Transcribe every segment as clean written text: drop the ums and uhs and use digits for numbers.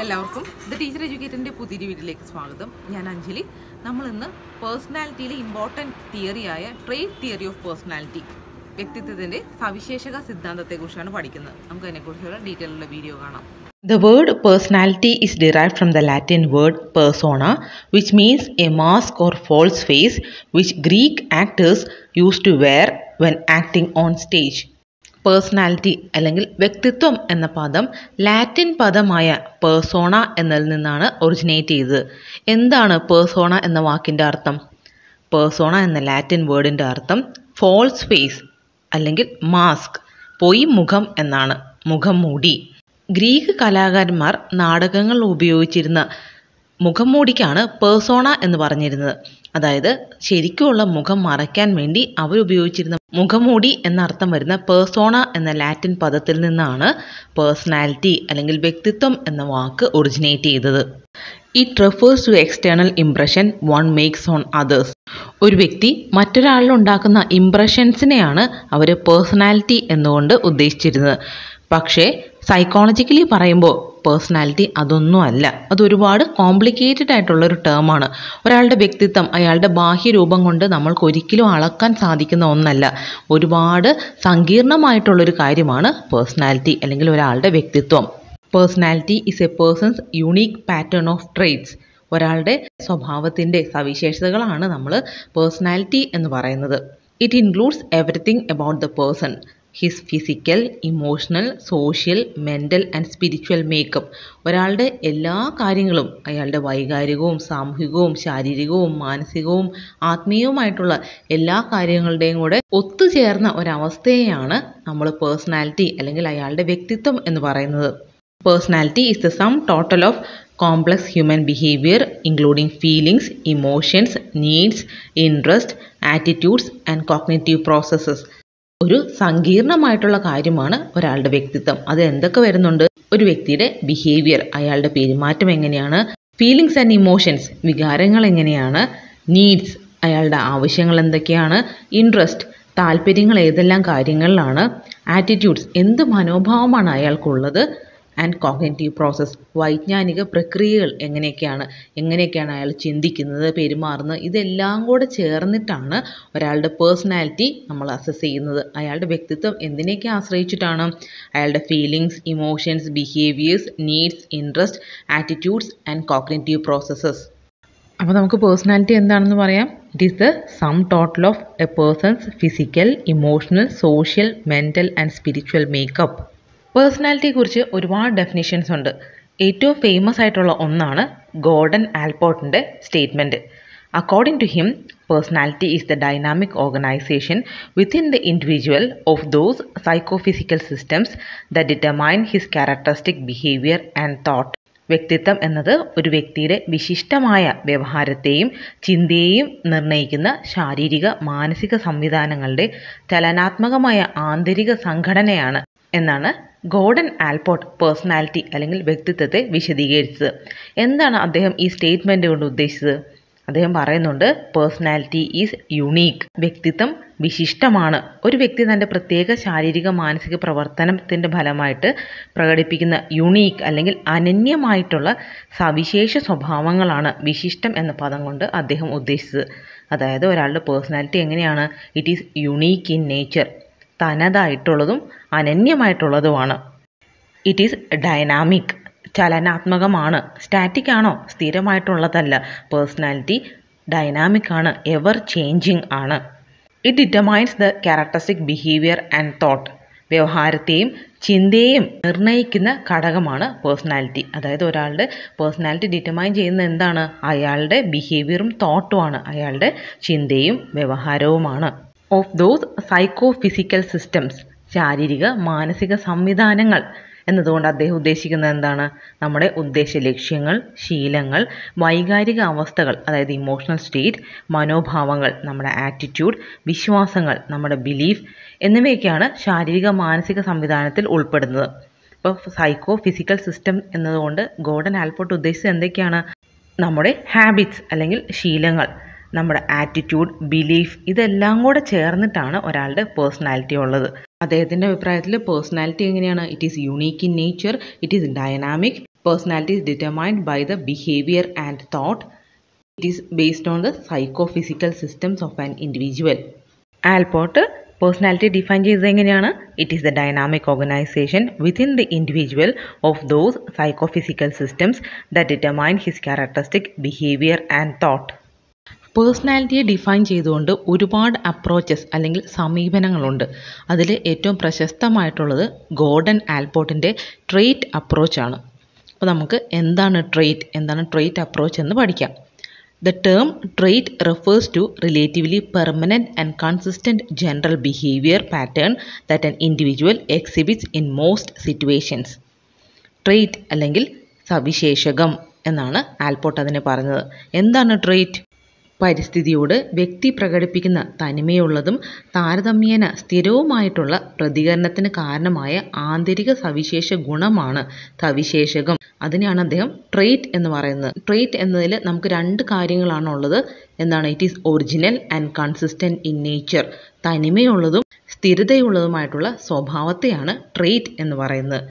എല്ലാവർക്കും the teacher എഡ്യൂക്കേറ്ററിൻ്റെ പുതിയൊരു വീഡിയോയിലേക്ക് സ്വാഗതം. ഞാൻ അഞ്ജലി. നമ്മൾ ഇന്ന് പേഴ്സണാലിറ്റിയിലെ ഇമ്പോർട്ടൻറ്റ് തിയറിയായ ട്രേറ്റ് തിയറി ഓഫ് പേഴ്സണാലിറ്റി, വ്യക്തിത്വത്തിൻ്റെ സവിശേഷത സിദ്ധാന്തത്തെക്കുറിച്ചാണ് പഠിക്കുന്നത്. നമുക്ക് അതിനെക്കുറിച്ചുള്ള ഡീറ്റെയിലുള്ള വീഡിയോ കാണാം. The word personality is derived from the Latin word persona, which means a mask or false face, which Greek actors used to wear when acting on stage. Personality അല്ലെങ്കിൽ വ്യക്തിത്വം എന്ന പദം ലാറ്റിൻ പദമായ പേഴ്സോണ എന്നതിൽ നിന്നാണ് originate ചെയ്തത്. എന്താണ് persona എന്ന വാക്കിൻ്റെ അർത്ഥം? പേഴ്സോണ എന്ന ലാറ്റിൻ വേർഡിൻ്റെ അർത്ഥം ഫോൾസ് ഫേസ് അല്ലെങ്കിൽ മാസ്ക്, പൊയ് മുഖം എന്നാണ്, മുഖം മൂടി. ഗ്രീക്ക് കലാകാരന്മാർ നാടകങ്ങൾ ഉപയോഗിച്ചിരുന്ന മുഖം മൂടിക്കാണ് പേഴ്സോണ എന്ന് പറഞ്ഞിരുന്നത്. അതായത് ശരിക്കുമുള്ള മുഖം മറയ്ക്കാൻ വേണ്ടി അവരുപയോഗിച്ചിരുന്ന മുഖംമൂടി എന്നർത്ഥം വരുന്ന പേഴ്സോണ എന്ന ലാറ്റിൻ പദത്തിൽ നിന്നാണ് പേഴ്സണാലിറ്റി അല്ലെങ്കിൽ വ്യക്തിത്വം എന്ന വാക്ക് ഒറിജിനേറ്റ് ചെയ്തത്. It refers to external impression one makes on others. ഒരു വ്യക്തി മറ്റൊരാളിലുണ്ടാക്കുന്ന ഇംപ്രഷൻസിനെയാണ് അവർ പേഴ്സണാലിറ്റി എന്നുകൊണ്ട് ഉദ്ദേശിച്ചിരുന്നത്. പക്ഷേ സൈക്കോളജിക്കലി പറയുമ്പോൾ പേഴ്സണാലിറ്റി അതൊന്നുമല്ല. അതൊരുപാട് കോംപ്ലിക്കേറ്റഡ് ആയിട്ടുള്ളൊരു ടേമാണ്. ഒരാളുടെ വ്യക്തിത്വം അയാളുടെ ബാഹ്യരൂപം കൊണ്ട് നമ്മൾക്ക് ഒരിക്കലും അളക്കാൻ സാധിക്കുന്ന ഒന്നല്ല. ഒരുപാട് സങ്കീർണമായിട്ടുള്ളൊരു കാര്യമാണ് പേഴ്സണാലിറ്റി അല്ലെങ്കിൽ ഒരാളുടെ വ്യക്തിത്വം. Personality is a person's unique pattern of traits. ഒരാളുടെ സ്വഭാവത്തിൻ്റെ സവിശേഷതകളാണ് നമ്മൾ പേഴ്സണാലിറ്റി എന്ന് പറയുന്നത്. It includes everything about the person, his physical, emotional, social, mental and spiritual makeup. ഒരാളുടെ എല്ലാ കാര്യങ്ങളും, അയാളുടെ വൈകാരികവും സാമൂഹികവും ശാരീരികവും മാനസികവും ആത്മീയവുമായിട്ടുള്ള എല്ലാ കാര്യങ്ങളുടെയും കൂടെ ഒത്തുചേർന്ന ഒരവസ്ഥയെയാണ് നമ്മൾ പേഴ്സണാലിറ്റി അല്ലെങ്കിൽ അയാളുടെ വ്യക്തിത്വം എന്ന് പറയുന്നത്. Personality is the sum total of complex human behaviour including feelings, emotions, needs, interest, attitudes and cognitive processes. ഒരു സങ്കീർണമായിട്ടുള്ള കാര്യമാണ് ഒരാളുടെ വ്യക്തിത്വം. അത് എന്തൊക്കെ വരുന്നുണ്ട്? ഒരു വ്യക്തിയുടെ ബിഹേവിയർ, അയാളുടെ പെരുമാറ്റം എങ്ങനെയാണ്, ഫീലിങ്സ് ആൻഡ് ഇമോഷൻസ്, വികാരങ്ങൾ എങ്ങനെയാണ്, നീഡ്സ്, അയാളുടെ ആവശ്യങ്ങൾ എന്തൊക്കെയാണ്, ഇൻട്രസ്റ്റ്, താല്പര്യങ്ങൾ ഏതെല്ലാം കാര്യങ്ങളിലാണ്, ആറ്റിറ്റ്യൂഡ്സ്, എന്ത് മനോഭാവമാണ് അയാൾക്കുള്ളത്, ആൻഡ് കോഗ്നിറ്റീവ് പ്രോസസ്സ്, വൈജ്ഞാനിക പ്രക്രിയകൾ എങ്ങനെയൊക്കെയാണ് അയാൾ ചിന്തിക്കുന്നത്, പെരുമാറുന്നത്, ഇതെല്ലാം കൂടെ ചേർന്നിട്ടാണ് ഒരാളുടെ പേഴ്സണാലിറ്റി നമ്മൾ അസസ് ചെയ്യുന്നത്. അയാളുടെ വ്യക്തിത്വം എന്തിനെയൊക്കെ ആശ്രയിച്ചിട്ടാണ്? അയാളുടെ feelings, emotions, behaviours, needs, interest, attitudes and cognitive processes. അപ്പോൾ നമുക്ക് പേഴ്സണാലിറ്റി എന്താണെന്ന് പറയാം. It is the sum total of a person's physical, emotional, social, mental and spiritual makeup. പേഴ്സണാലിറ്റിയെക്കുറിച്ച് ഒരുപാട് ഡെഫിനിഷൻസ് ഉണ്ട്. ഏറ്റവും ഫേമസ് ആയിട്ടുള്ള ഒന്നാണ് ഗോർഡൻ ആൽപോർട്ടിൻ്റെ statement. According to him, personality is the dynamic organization within the individual of those psychophysical systems that determine his characteristic behaviour and thought. വ്യക്തിത്വം എന്നത് ഒരു വ്യക്തിയുടെ വിശിഷ്ടമായ വ്യവഹാരത്തെയും ചിന്തയെയും നിർണ്ണയിക്കുന്ന ശാരീരിക മാനസിക സംവിധാനങ്ങളുടെ ചലനാത്മകമായ ആന്തരിക സംഘടനയാണ് എന്നാണ് ഗോർഡൻ ആൽപോർട്ട് പേഴ്സണാലിറ്റി അല്ലെങ്കിൽ വ്യക്തിത്വത്തെ വിശദീകരിച്ചത്. എന്താണ് അദ്ദേഹം ഈ സ്റ്റേറ്റ്മെൻറ്റ് കൊണ്ട് ഉദ്ദേശിച്ചത്? അദ്ദേഹം പറയുന്നുണ്ട്, പേഴ്സണാലിറ്റി ഈസ് യുണീക്ക്. വ്യക്തിത്വം വിശിഷ്ടമാണ്. ഒരു വ്യക്തി തൻ്റെ പ്രത്യേക ശാരീരിക മാനസിക പ്രവർത്തനത്തിൻ്റെ ഫലമായിട്ട് പ്രകടിപ്പിക്കുന്ന യുണീക്ക് അല്ലെങ്കിൽ അനന്യമായിട്ടുള്ള സവിശേഷ സ്വഭാവങ്ങളാണ് വിശിഷ്ടം എന്ന പദം കൊണ്ട് അദ്ദേഹം ഉദ്ദേശിച്ചത്. അതായത് ഒരാളുടെ പേഴ്സണാലിറ്റി എങ്ങനെയാണ്? It is unique in nature, തനതായിട്ടുള്ളതും അനന്യമായിട്ടുള്ളതുമാണ്. ഇറ്റ് ഈസ് ഡൈനാമിക്, ചലനാത്മകമാണ്. സ്റ്റാറ്റിക് ആണോ? സ്ഥിരമായിട്ടുള്ളതല്ല. പേഴ്സണാലിറ്റി ഡൈനാമിക് ആണ്, എവർ ചേഞ്ചിങ് ആണ്. It determines the characteristic behaviour and thought. വ്യവഹാരത്തെയും ചിന്തയെയും നിർണ്ണയിക്കുന്ന ഘടകമാണ് പേഴ്സണാലിറ്റി. അതായത് ഒരാളുടെ പേഴ്സണാലിറ്റി ഡിറ്റർമൈൻ ചെയ്യുന്നത് എന്താണ്? അയാളുടെ ബിഹേവിയറും തോട്ടുമാണ്, അയാളുടെ ചിന്തയും വ്യവഹാരവുമാണ്. ഓഫ് ദോസ് സൈക്കോഫിസിക്കൽ സിസ്റ്റംസ്, ശാരീരിക മാനസിക സംവിധാനങ്ങൾ എന്നതുകൊണ്ട് അദ്ദേഹം ഉദ്ദേശിക്കുന്നത് എന്താണ്? നമ്മുടെ ഉദ്ദേശ ലക്ഷ്യങ്ങൾ, ശീലങ്ങൾ, വൈകാരിക അവസ്ഥകൾ അതായത് ഇമോഷണൽ സ്റ്റേറ്റ്, മനോഭാവങ്ങൾ, നമ്മുടെ ആറ്റിറ്റ്യൂഡ്, വിശ്വാസങ്ങൾ, നമ്മുടെ ബിലീഫ് എന്നിവയൊക്കെയാണ് ശാരീരിക മാനസിക സംവിധാനത്തിൽ ഉൾപ്പെടുന്നത്. ഇപ്പോൾ സൈക്കോ ഫിസിക്കൽ സിസ്റ്റം എന്നതുകൊണ്ട് ഗോർഡൻ ആൽപോർട്ട് ഉദ്ദേശിച്ചത് എന്തൊക്കെയാണ്? നമ്മുടെ ഹാബിറ്റ്സ് അല്ലെങ്കിൽ ശീലങ്ങൾ, നമ്മുടെ ആറ്റിറ്റ്യൂഡ്, ബിലീഫ്, ഇതെല്ലാം കൂടെ ചേർന്നിട്ടാണ് ഒരാളുടെ പേഴ്സണാലിറ്റി ഉള്ളത്. അദ്ദേഹത്തിൻ്റെ അഭിപ്രായത്തിൽ പേഴ്സണാലിറ്റി എങ്ങനെയാണ്? It is unique in nature, it is dynamic, personality is determined by the behaviour and thought, it is based on the psychophysical systems of an individual. Allport personality define ചെയ്തത് എങ്ങനെയാണ്? It is the dynamic organization within the individual of those psychophysical systems that determine his characteristic behaviour and thought. പേഴ്സണാലിറ്റിയെ define ചെയ്തുകൊണ്ട് ഒരുപാട് approaches അല്ലെങ്കിൽ സമീപനങ്ങളുണ്ട്. അതിൽ ഏറ്റവും പ്രശസ്തമായിട്ടുള്ളത് Gordon ആൽപോർട്ടിൻ്റെ trait അപ്രോച്ചാണ്. അപ്പോൾ നമുക്ക് എന്താണ് ട്രെയ്റ്റ് അപ്രോച്ച് എന്ന് പഠിക്കാം. The term trait refers to relatively permanent and consistent general behavior pattern that an individual exhibits in most situations. Trait അല്ലെങ്കിൽ സവിശേഷകം എന്നാണ് ആൽപോർട്ട് അതിനെ പറഞ്ഞത്. എന്താണ് ട്രെയ്റ്റ്? പരിസ്ഥിതിയോട് വ്യക്തി പ്രകടിപ്പിക്കുന്ന തനിമയുള്ളതും താരതമ്യേന സ്ഥിരവുമായിട്ടുള്ള പ്രതികരണത്തിന് കാരണമായ ആന്തരിക സവിശേഷ ഗുണമാണ് സവിശേഷകം. അതിനെയാണ് അദ്ദേഹം ട്രെയ്റ്റ് എന്ന് പറയുന്നത്. ട്രെയ്റ്റ് എന്നതിൽ നമുക്ക് രണ്ട് കാര്യങ്ങളാണുള്ളത്. എന്താണ്? It is original and consistent in nature. തനിമയുള്ളതും സ്ഥിരതയുള്ളതുമായിട്ടുള്ള സ്വഭാവത്തെയാണ് ട്രെയ്റ്റ് എന്ന് പറയുന്നത്.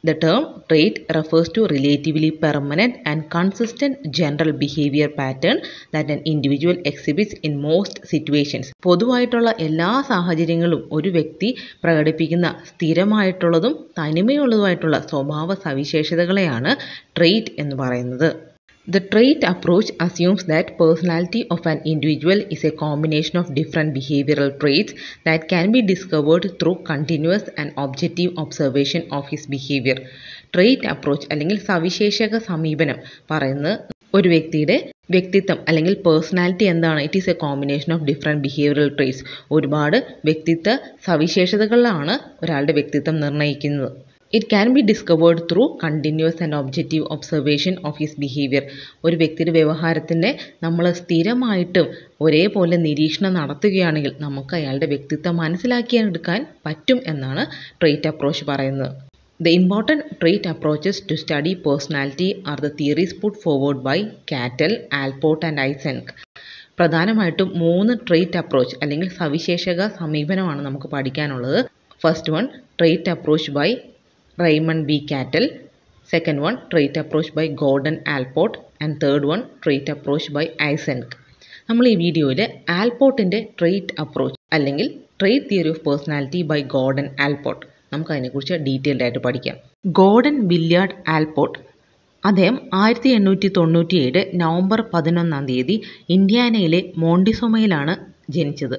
The term trait refers to relatively permanent and consistent general behavior pattern that an individual exhibits in most situations. പൊതുവായിട്ടുള്ള എല്ലാ സാഹചര്യങ്ങളും ഒരു വ്യക്തി പ്രകടിപ്പിക്കുന്ന സ്ഥിരമായിട്ടുള്ളതും തനിമയുള്ളതുമായിട്ടുള്ള സ്വഭാവ സവിശേഷതകളെയാണ് ട്രെയ്റ്റ് എന്ന് പറയുന്നത്. The trait approach assumes that personality of an individual is a combination of different behavioral traits that can be discovered through continuous and objective observation of his behavior. Trait approach അല്ലെങ്കിൽ സവിശേഷക സമീപനം പറയുന്നത് ഒരു വ്യക്തിയുടെ വ്യക്തിത്വം അല്ലെങ്കിൽ personality എന്താണ്? It is a combination of different behavioural traits. ഒരുപാട് വ്യക്തിത്വ സവിശേഷതകളിലാണ് ഒരാളുടെ വ്യക്തിത്വം നിർണ്ണയിക്കുന്നത്. It can be discovered through continuous and objective observation of his behavior. ഒരു വ്യക്തിയുടെ വ്യവഹാരത്തിൻ്റെ നമ്മൾ സ്ഥിരമായിട്ടും ഒരേപോലെ നിരീക്ഷണം നടത്തുകയാണെങ്കിൽ നമുക്ക് അയാളുടെ വ്യക്തിത്വം മനസ്സിലാക്കിയെടുക്കാൻ പറ്റും എന്നാണ് ട്രെയ്റ്റ് അപ്രോച്ച് പറയുന്നത്. The important trait approaches to study personality are the theories put forward by Cattell, Alport and Eysenck. പ്രധാനമായിട്ടും 3 ട്രെയ്റ്റ് അപ്രോച്ച് അല്ലെങ്കിൽ സവിശേഷക സമീപനമാണ് നമുക്ക് പഠിക്കാനുള്ളത്. First one trait approach by Raymond B. Cattell, second one trait approach by Gordon Alport and third one trait approach by Eysenck. നമ്മൾ ഈ വീഡിയോയിൽ ആൽപോർട്ടിൻ്റെ trait approach അല്ലെങ്കിൽ trait theory of personality by Gordon Allport നമുക്കതിനെക്കുറിച്ച് detailed ആയിട്ട് പഠിക്കാം. Gordon Willard Allport അദ്ദേഹം 1897 November 11 ഇന്ത്യാനയിലെ മോണ്ടിസോമയിലാണ് ജനിച്ചത്.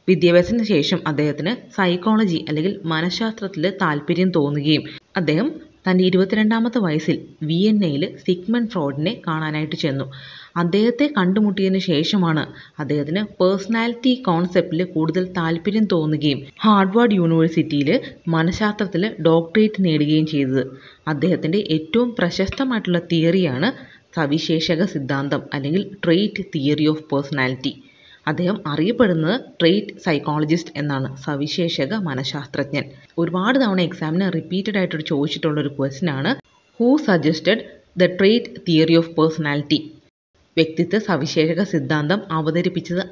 വിദ്യാഭ്യാസത്തിന് ശേഷം അദ്ദേഹത്തിന് സൈക്കോളജി അല്ലെങ്കിൽ മനഃശാസ്ത്രത്തിൽ താല്പര്യം തോന്നുകയും അദ്ദേഹം തൻ്റെ 22ാമത്തെ വയസ്സിൽ വിയന്നയിൽ സിഗ്മണ്ട് ഫ്രോയിഡിനെ കാണാനായിട്ട് ചെന്നു. അദ്ദേഹത്തെ കണ്ടുമുട്ടിയതിന് ശേഷമാണ് അദ്ദേഹത്തിന് പേഴ്സണാലിറ്റി കോൺസെപ്റ്റിൽ കൂടുതൽ താല്പര്യം തോന്നുകയും ഹാർവാർഡ് യൂണിവേഴ്സിറ്റിയിൽ മനഃശാസ്ത്രത്തിൽ ഡോക്ടറേറ്റ് നേടുകയും ചെയ്തത്. അദ്ദേഹത്തിൻ്റെ ഏറ്റവും പ്രശസ്തമായിട്ടുള്ള തിയറിയാണ് സവിശേഷക സിദ്ധാന്തം അല്ലെങ്കിൽ ട്രെയ്റ്റ് തിയറി ഓഫ് പേഴ്സണാലിറ്റി. അദ്ദേഹം അറിയപ്പെടുന്നത് ട്രെയ്റ്റ് സൈക്കോളജിസ്റ്റ് എന്നാണ്, സവിശേഷക മനഃശാസ്ത്രജ്ഞൻ. ഒരുപാട് തവണ എക്സാമിന് റിപ്പീറ്റഡ് ആയിട്ട് ചോദിച്ചിട്ടുള്ളൊരു ക്വസ്റ്റ്യൻ ആണ് who suggested the trait theory of personality? വ്യക്തിത്വ സവിശേഷക സിദ്ധാന്തം അവതരിപ്പിച്ചത്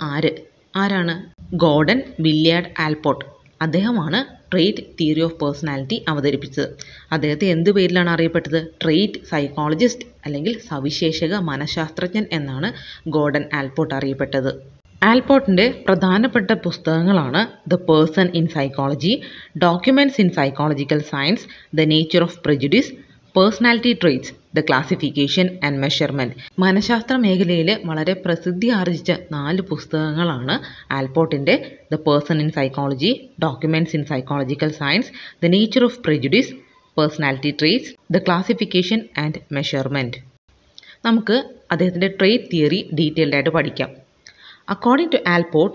ആരാണ്? Gordon Willard Allport. അദ്ദേഹമാണ് ട്രെയ്റ്റ് തിയറി ഓഫ് പേഴ്സണാലിറ്റി അവതരിപ്പിച്ചത്. അദ്ദേഹത്തെ എന്ത് പേരിലാണ് അറിയപ്പെട്ടത്? ട്രെയ്റ്റ് സൈക്കോളജിസ്റ്റ് അല്ലെങ്കിൽ സവിശേഷക മനഃശാസ്ത്രജ്ഞൻ എന്നാണ് ഗോർഡൻ ആൽപോർട്ട് അറിയപ്പെട്ടത്. ആൽപോർട്ടിൻ്റെ പ്രധാനപ്പെട്ട പുസ്തകങ്ങളാണ് the person in psychology, documents in psychological science, the nature of prejudice, personality traits, the classification and measurement. മനഃശാസ്ത്ര മേഖലയിൽ വളരെ പ്രസിദ്ധി ആർജിച്ച 4 പുസ്തകങ്ങളാണ് ആൽപോർട്ടിൻ്റെ the person in psychology, documents in psychological science, the nature of prejudice, personality traits, the classification and measurement. നമുക്ക് അദ്ദേഹത്തിൻ്റെ trait theory detailed ആയിട്ട് പഠിക്കാം. According to Alport,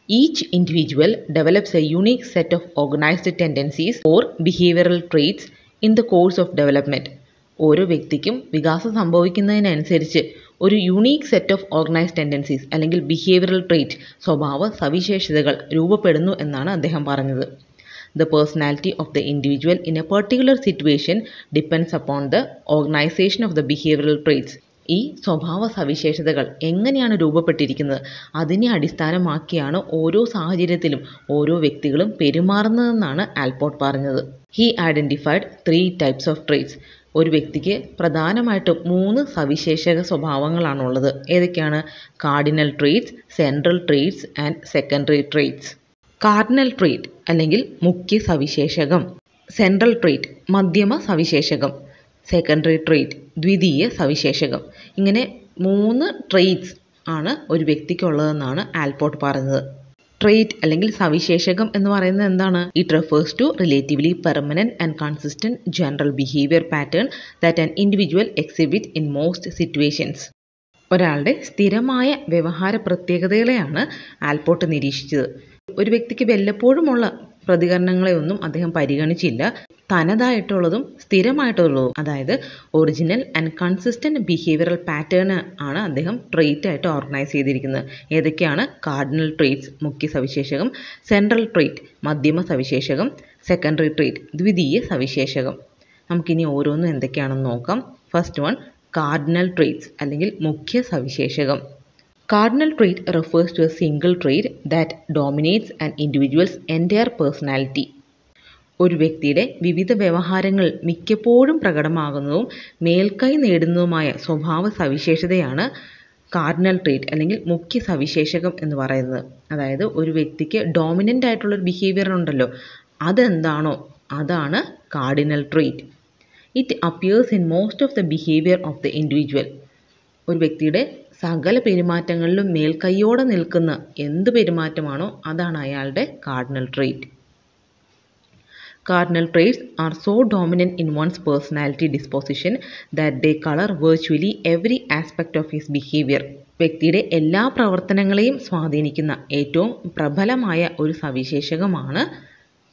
each individual develops a unique set of organized tendencies or behavioral traits in the course of development. ഓരോ വ്യക്തിക്കും വികാസം സംഭവിക്കുന്നതിനനുസരിച്ച് ഒരു unique set of organised tendencies അല്ലെങ്കിൽ behavioural trait സ്വഭാവ സവിശേഷതകൾ രൂപപ്പെടുന്നു എന്നാണ് അദ്ദേഹം പറഞ്ഞത്. The personality of the individual in a particular situation depends upon the organization of the behavioral traits. ഈ സ്വഭാവ സവിശേഷതകൾ എങ്ങനെയാണ് രൂപപ്പെട്ടിരിക്കുന്നത് അതിനെ അടിസ്ഥാനമാക്കിയാണ് ഓരോ സാഹചര്യത്തിലും ഓരോ വ്യക്തികളും പെരുമാറുന്നതെന്നാണ് ആൽപോർട്ട് പറഞ്ഞത്. He identified 3 types of traits. ഒരു വ്യക്തിക്ക് പ്രധാനമായിട്ടും 3 സവിശേഷക സ്വഭാവങ്ങളാണുള്ളത്. ഏതൊക്കെയാണ്? Cardinal traits, central traits and secondary traits. Cardinal trait അല്ലെങ്കിൽ മുഖ്യ സവിശേഷകം, സെൻട്രൽ ട്രെയ്റ്റ് മധ്യമ സവിശേഷകം, സെക്കൻഡറി ട്രെയ്റ്റ് ദ്വിതീയ സവിശേഷകം. ഇങ്ങനെ 3 ട്രെയ്റ്റ്സ് ആണ് ഒരു വ്യക്തിക്കുള്ളതെന്നാണ് ആൽപോർട്ട് പറഞ്ഞത്. ട്രെയ്റ്റ് അല്ലെങ്കിൽ സവിശേഷകം എന്ന് പറയുന്നത് എന്താണ്? It refers to relatively permanent and consistent general behaviour pattern that an individual exhibit in most situations. ഒരാളുടെ സ്ഥിരമായ വ്യവഹാര പ്രത്യേകതകളെയാണ് ആൽപോർട്ട് നിരീക്ഷിച്ചത്. ഒരു വ്യക്തിക്ക് വല്ലപ്പോഴുമുള്ള പ്രതികരണങ്ങളെയൊന്നും അദ്ദേഹം പരിഗണിച്ചില്ല. തനതായിട്ടുള്ളതും സ്ഥിരമായിട്ടുള്ളതും, അതായത് original and consistent behavioural pattern ആണ് അദ്ദേഹം ട്രെയ്റ്റ് ആയിട്ട് ഓർഗനൈസ് ചെയ്തിരിക്കുന്നത്. ഏതൊക്കെയാണ്? കാർഡിനൽ ട്രെയ്റ്റ്സ് മുഖ്യ സവിശേഷകം, സെൻട്രൽ ട്രെയ്റ്റ് മധ്യമ സവിശേഷകം, സെക്കൻഡറി ട്രെയ്റ്റ് ദ്വിതീയ സവിശേഷകം. നമുക്കിനി ഓരോന്നും എന്തൊക്കെയാണെന്ന് നോക്കാം. ഫസ്റ്റ് വൺ, കാർഡിനൽ ട്രെയ്റ്റ്സ് അല്ലെങ്കിൽ മുഖ്യ സവിശേഷകം. Cardinal trait refers to a single trait that dominates an individual's entire personality. ഒരു വ്യക്തിയുടെ വിവിധ വ്യവഹാരങ്ങൾ മിക്കപ്പോഴും പ്രകടമാകുന്നതും മേൽക്കൈ നേടുന്നതുമായ സ്വഭാവ സവിശേഷതയാണ് കാർഡിനൽ ട്രെയ്റ്റ് അല്ലെങ്കിൽ മുഖ്യ സവിശേഷകം എന്ന് പറയുന്നത്. അതായത് ഒരു വ്യക്തിക്ക് ഡോമിനൻ്റ് ആയിട്ടുള്ളൊരു ബിഹേവിയർ ഉണ്ടല്ലോ, അതെന്താണോ അതാണ് cardinal trait. It appears in most of the behaviour of the individual. ഒരു വ്യക്തിയുടെ സകല പെരുമാറ്റങ്ങളിലും മേൽക്കൈയോടെ നിൽക്കുന്ന എന്ത് പെരുമാറ്റമാണോ അതാണ് അയാളുടെ cardinal trait. Cardinal traits are so dominant in one's personality disposition that they color virtually every aspect of his behavior. വ്യക്തിയുടെ എല്ലാ പ്രവർത്തനങ്ങളെയും സ്വാധീനിക്കുന്ന ഏറ്റവും പ്രബലമായ ഒരു സവിശേഷകമാണ്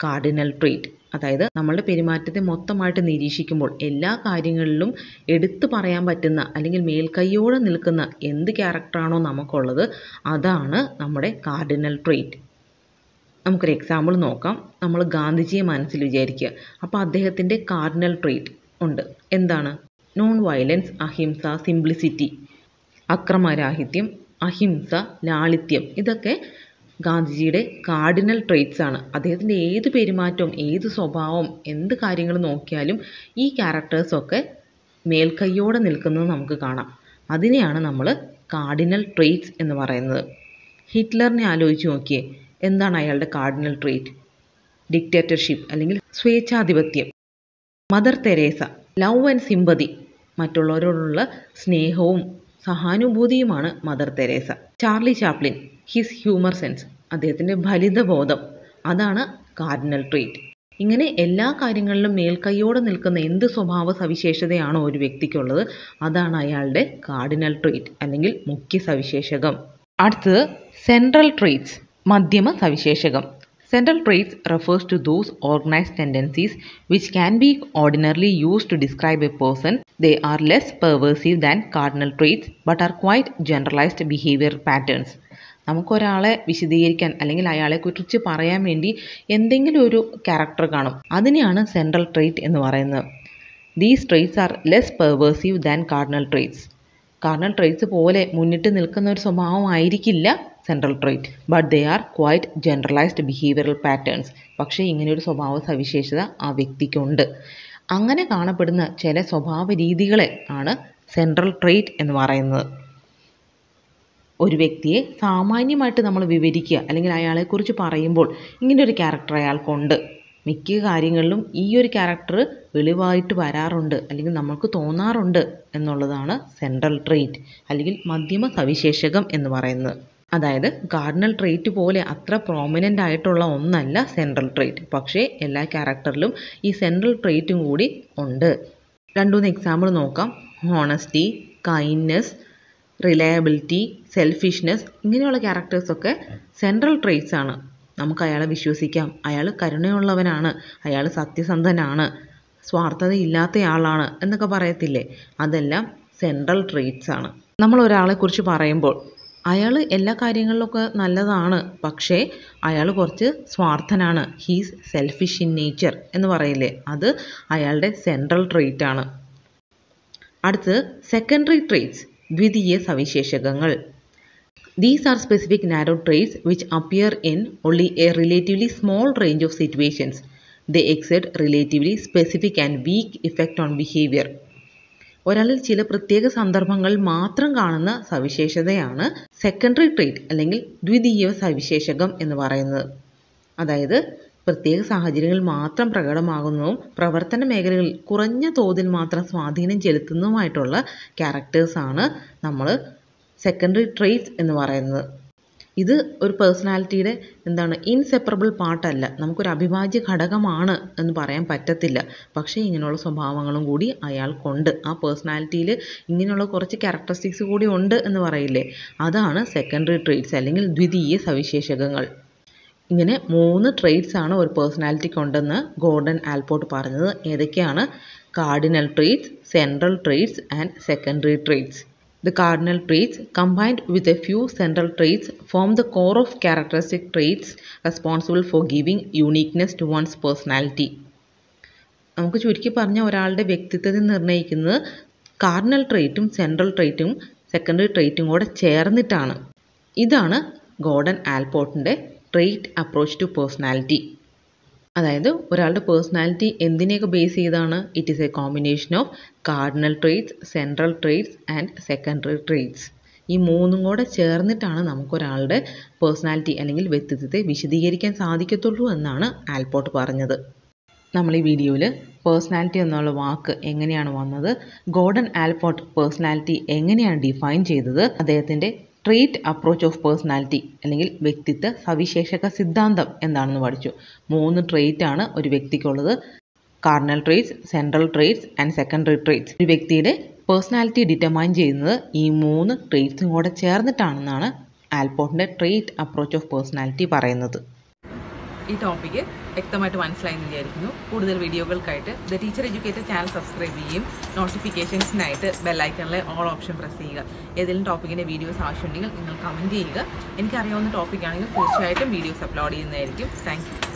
കാർഡിനൽ ട്രെയ്റ്റ്. അതായത് നമ്മളുടെ പെരുമാറ്റത്തെ മൊത്തമായിട്ട് നിരീക്ഷിക്കുമ്പോൾ എല്ലാ കാര്യങ്ങളിലും എടുത്തു പറയാൻ പറ്റുന്ന അല്ലെങ്കിൽ മേൽക്കൈയോടെ നിൽക്കുന്ന എന്ത് ക്യാരക്ടറാണോ നമുക്കുള്ളത് അതാണ് നമ്മുടെ കാർഡിനൽ ട്രെയ്റ്റ്. നമുക്കൊരു എക്സാമ്പിൾ നോക്കാം. നമ്മൾ ഗാന്ധിജിയെ മനസ്സിൽ വിചാരിക്കുക. അപ്പോൾ അദ്ദേഹത്തിൻ്റെ കാർഡിനൽ ട്രെയ്റ്റ് ഉണ്ട്. എന്താണ്? നോൺ വയലൻസ്, അഹിംസ, സിംപ്ലിസിറ്റി. അക്രമരാഹിത്യം, അഹിംസ, ലാളിത്യം, ഇതൊക്കെ ഗാന്ധിജിയുടെ കാർഡിനൽ ട്രെയ്റ്റ്സ് ആണ്. അദ്ദേഹത്തിൻ്റെ ഏത് പെരുമാറ്റവും ഏത് സ്വഭാവം എന്ത് കാര്യങ്ങൾ നോക്കിയാലും ഈ ക്യാരക്ടേഴ്സൊക്കെ മേൽക്കൈയോടെ നിൽക്കുന്നത് നമുക്ക് കാണാം. അതിനെയാണ് നമ്മൾ കാർഡിനൽ ട്രെയ്റ്റ്സ് എന്ന് പറയുന്നത്. ഹിറ്റ്ലറിനെ ആലോചിച്ച് നോക്കിയേ, എന്താണ് അയാളുടെ കാർഡിനൽ ട്രെയ്റ്റ്? ഡിക്റ്റേറ്റർഷിപ്പ് അല്ലെങ്കിൽ സ്വേച്ഛാധിപത്യം. Mother Teresa, love and sympathy, മറ്റുള്ളവരോടുള്ള സ്നേഹവും സഹാനുഭൂതിയുമാണ് Mother Teresa. Charlie Chaplin, his humour sense, അദ്ദേഹത്തിൻ്റെ ഫലിതബോധം, അതാണ് കാർഡിനൽ ട്രെയ്റ്റ്. ഇങ്ങനെ എല്ലാ കാര്യങ്ങളിലും മേൽക്കൈയോടെ നിൽക്കുന്ന എന്ത് സ്വഭാവ സവിശേഷതയാണോ ഒരു വ്യക്തിക്കുള്ളത് അതാണ് അയാളുടെ കാർഡിനൽ ട്രെയ്റ്റ് അല്ലെങ്കിൽ മുഖ്യ സവിശേഷകം. അടുത്തത് സെൻട്രൽ ട്രെയ്റ്റ്സ്, മധ്യമ സവിശേഷകം. Central traits refers to those organized tendencies which can be ordinarily used to describe a person. They are less pervasive than cardinal traits but are quite generalized behavior patterns. നമുക്കൊരാളെ വിശദീകരിക്കാൻ അല്ലെങ്കിൽ അയാളെക്കുറിച്ച് പറയാൻ വേണ്ടി എന്തെങ്കിലും ഒരു character കാണും, അതിനെയാണ് central trait എന്ന് പറയുന്നത്. These traits are less pervasive than cardinal traits. Cardinal traits പോലെ മുന്നിട്ട് നിൽക്കുന്ന ഒരു സ്വഭാവം ആയിരിക്കില്ല central trait, but they are quite generalised behavioural patterns. പക്ഷേ ഇങ്ങനെയൊരു സ്വഭാവ സവിശേഷത ആ വ്യക്തിക്കുണ്ട്. അങ്ങനെ കാണപ്പെടുന്ന ചില സ്വഭാവ രീതികളെ ആണ് സെൻട്രൽ ട്രെയ്റ്റ് എന്ന് പറയുന്നത്. ഒരു വ്യക്തിയെ സാമാന്യമായിട്ട് നമ്മൾ വിവരിക്കുക അല്ലെങ്കിൽ അയാളെക്കുറിച്ച് പറയുമ്പോൾ ഇങ്ങനെയൊരു ക്യാരക്ടർ അയാൾക്കുണ്ട്, മിക്ക കാര്യങ്ങളിലും ഈ ഒരു ക്യാരക്ടർ വെളിവായിട്ട് വരാറുണ്ട് അല്ലെങ്കിൽ നമുക്ക് തോന്നാറുണ്ട് എന്നുള്ളതാണ് സെൻട്രൽ ട്രെയ്റ്റ് അല്ലെങ്കിൽ മധ്യമ സവിശേഷകം എന്ന് പറയുന്നത്. അതായത് കാർഡിനൽ ട്രെയ്റ്റ് പോലെ അത്ര പ്രോമിനൻ്റ് ആയിട്ടുള്ള ഒന്നല്ല സെൻട്രൽ ട്രെയ്റ്റ്, പക്ഷേ എല്ലാ ക്യാരക്ടറിലും ഈ സെൻട്രൽ ട്രെയ്റ്റും കൂടി ഉണ്ട്. 2-3 എക്സാമ്പിൾ നോക്കാം. ഹോണസ്റ്റി, കൈൻഡ്നെസ്, റിലയബിലിറ്റി, സെൽഫിഷ്നെസ്, ഇങ്ങനെയുള്ള ക്യാരക്ടേഴ്സൊക്കെ സെൻട്രൽ ട്രെയ്റ്റ്സ് ആണ്. നമുക്ക് അയാളെ വിശ്വസിക്കാം, അയാൾ കരുണയുള്ളവനാണ്, അയാൾ സത്യസന്ധനാണ്, സ്വാർത്ഥതയില്ലാത്തയാളാണ് എന്നൊക്കെ പറയത്തില്ലേ, അതെല്ലാം സെൻട്രൽ ട്രെയ്റ്റ്സ് ആണ്. നമ്മൾ ഒരാളെക്കുറിച്ച് പറയുമ്പോൾ അയാൾ എല്ലാ കാര്യങ്ങളിലൊക്കെ നല്ലതാണ്, പക്ഷേ അയാൾ കുറച്ച് സ്വാർത്ഥനാണ്, ഹീസ് സെൽഫിഷ് ഇൻ നേച്ചർ എന്ന് പറയില്ലേ, അത് അയാളുടെ സെൻട്രൽ ട്രെയ്റ്റ് ആണ്. അടുത്ത് സെക്കൻഡറി ട്രേറ്റ്സ്, ദ്വിതീയ സവിശേഷകങ്ങൾ. These are specific narrow traits which appear in only a relatively small range of situations. They exert relatively specific and weak effect on behavior. ഒരാളിൽ ചില പ്രത്യേക സന്ദർഭങ്ങൾ മാത്രം കാണുന്ന സവിശേഷതയാണ് സെക്കൻഡറി ട്രേറ്റ് അല്ലെങ്കിൽ ദ്വിതീയ സവിശേഷകം എന്ന് പറയുന്നത്. അതായത് പ്രത്യേക സാഹചര്യങ്ങളിൽ മാത്രം പ്രകടമാകുന്നതും പ്രവർത്തന മേഖലകളിൽ കുറഞ്ഞ തോതിൽ മാത്രം സ്വാധീനം ചെലുത്തുന്നതുമായിട്ടുള്ള ക്യാരക്ടേഴ്സാണ് നമ്മൾ സെക്കൻഡറി ട്രേറ്റ്സ് എന്ന് പറയുന്നത്. ഇത് ഒരു പേഴ്സണാലിറ്റിയുടെ ഇൻസെപ്പറബിൾ പാർട്ടല്ല, നമുക്കൊരു അവിഭാജ്യ ഘടകമാണ് എന്ന് പറയാൻ പറ്റത്തില്ല. പക്ഷേ ഇങ്ങനെയുള്ള സ്വഭാവങ്ങളും കൂടി അയാൾക്കുണ്ട്. ആ പേഴ്സണാലിറ്റിയിൽ ഇങ്ങനെയുള്ള കുറച്ച് ക്യാരക്ടറിസ്റ്റിക്സ് കൂടി ഉണ്ട് എന്ന് പറയില്ലേ, അതാണ് സെക്കൻഡറി ട്രേറ്റ്സ് അല്ലെങ്കിൽ ദ്വിതീയ സവിശേഷകങ്ങൾ. ഇങ്ങനെ 3 ട്രേറ്റ്സ് ആണ് ഒരു പേഴ്സണാലിറ്റിക്ക് ഉണ്ടെന്ന് ഗോർഡൻ ആൽപോർട്ട് പറഞ്ഞത്. ഏതൊക്കെയാണ്? Cardinal traits, central traits and secondary traits. The cardinal traits combined with a few central traits form the core of characteristic traits responsible for giving uniqueness to one's personality. നമുക്ക് ചുരുക്കി പറഞ്ഞ ഒരാളുടെ വ്യക്തിത്വത്തെ നിർണ്ണയിക്കുന്നത് cardinal ട്രേറ്റും central ട്രേറ്റും secondary ട്രേറ്റും കൂടെ ചേർന്നിട്ടാണ്. ഇതാണ് ഗോർഡൻ ആൽപോർട്ടിൻ്റെ ട്രേറ്റ് അപ്രോച്ച് ടു പേഴ്സണാലിറ്റി. അതായത് ഒരാളുടെ പേഴ്സണാലിറ്റി എന്തിനെയൊക്കെ ബേസ് ചെയ്താണ്? It is a combination of cardinal traits, central traits and secondary traits. ഈ 3ഉം കൂടെ ചേർന്നിട്ടാണ് നമുക്കൊരാളുടെ പേഴ്സണാലിറ്റി അല്ലെങ്കിൽ വ്യക്തിത്വത്തെ വിശദീകരിക്കാൻ സാധിക്കത്തുള്ളൂ എന്നാണ് ആൽപോർട്ട് പറഞ്ഞത്. നമ്മൾ ഈ വീഡിയോയിൽ പേഴ്സണാലിറ്റി എന്നുള്ള വാക്ക് എങ്ങനെയാണ് വന്നത്, ഗോർഡൻ ആൽപോർട്ട് പേഴ്സണാലിറ്റി എങ്ങനെയാണ് ഡിഫൈൻ ചെയ്തത്, അദ്ദേഹത്തിൻ്റെ ട്രേറ്റ് അപ്രോച്ച് ഓഫ് പേഴ്സണാലിറ്റി അല്ലെങ്കിൽ വ്യക്തിത്വ സവിശേഷക സിദ്ധാന്തം എന്താണെന്ന് പഠിച്ചു. 3 ട്രേറ്റ് ആണ് ഒരു വ്യക്തിക്കുള്ളത്. Cardinal traits, central traits and secondary traits. ഒരു വ്യക്തിയുടെ പേഴ്സണാലിറ്റി ഡിറ്റർമൈൻ ചെയ്യുന്നത് ഈ 3 ട്രേറ്റ്സും കൂടെ ചേർന്നിട്ടാണെന്നാണ് ആൽപോർട്ടിൻ്റെ ട്രേറ്റ് അപ്രോച്ച് ഓഫ് പേഴ്സണാലിറ്റി പറയുന്നത്. ഈ ടോപ്പിക്ക് വ്യക്തമായിട്ട് മനസ്സിലായെന്ന് വിചാരിക്കുന്നു. കൂടുതൽ വീഡിയോകൾക്കായിട്ട് the teacher educator channel subscribe ചെയ്യുകയും നോട്ടിഫിക്കേഷൻസിനായിട്ട് ബെല്ലൈക്കണിലെ ഓൾ ഓപ്ഷൻ പ്രസ് ചെയ്യുക. ഏതെങ്കിലും ടോപ്പിക്കിൻ്റെ വീഡിയോസ് ആവശ്യമുണ്ടെങ്കിൽ നിങ്ങൾ കമൻറ്റ് ചെയ്യുക. എനിക്കറിയാവുന്ന ടോപ്പിക്കാണെങ്കിൽ തീർച്ചയായിട്ടും വീഡിയോസ് അപ്ലോഡ് ചെയ്യുന്നതായിരിക്കും. Thank you.